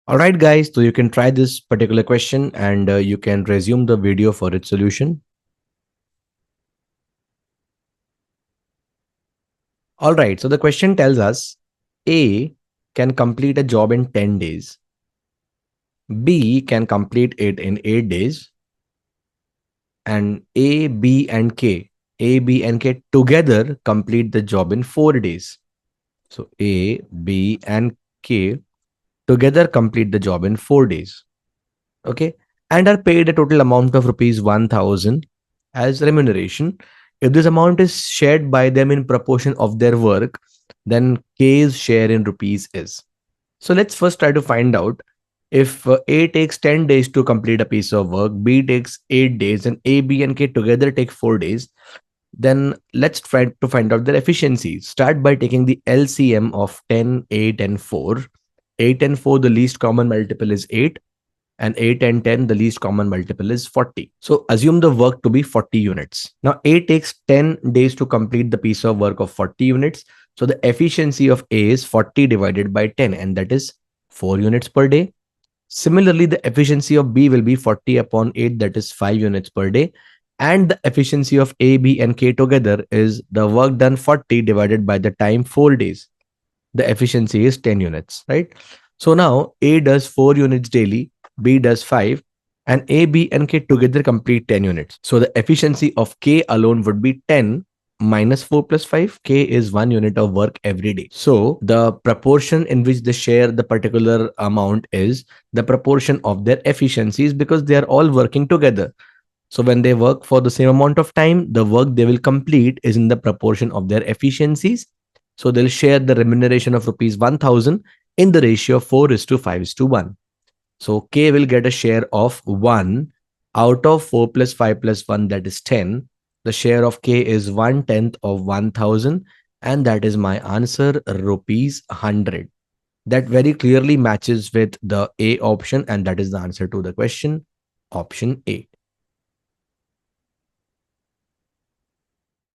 All right, guys, so you can try this particular question and you can resume the video for its solution. All right, so the question tells us A can complete a job in 10 days, B can complete it in 8 days, and A, B, and K together complete the job in 4 days. So A, B, and K together complete the job in 4 days. Okay, and are paid a total amount of rupees 1000 as remuneration. If this amount is shared by them in proportion of their work, then K's share in rupees is. So let's first try to find out if A takes 10 days to complete a piece of work, B takes 8 days, and A, B, and K together take 4 days. Then let's try to find out their efficiency. Start by taking the LCM of 10, 8, and 4. 8 and 4, the least common multiple is 8, and 8 and 10, the least common multiple is 40. So assume the work to be 40 units. Now A takes 10 days to complete the piece of work of 40 units. So the efficiency of A is 40 divided by 10, and that is 4 units per day. Similarly, the efficiency of B will be 40 upon 8, that is 5 units per day. And the efficiency of A, B, and K together is the work done 40 divided by the time 4 days. The efficiency is 10 units, right? So now A does 4 units daily, B does 5, and A, B, and K together complete 10 units. So the efficiency of K alone would be 10 minus 4 plus 5. K is 1 unit of work every day. So the proportion in which they share the particular amount is the proportion of their efficiencies, because they are all working together. So when they work for the same amount of time, the work they will complete is in the proportion of their efficiencies. So they'll share the remuneration of rupees 1000 in the ratio of 4 is to 5 is to 1. So K will get a share of 1 out of 4 plus 5 plus 1, that is 10. The share of K is 1/10 of 1000, and that is my answer, rupees 100. That very clearly matches with the A option, and that is the answer to the question, option A.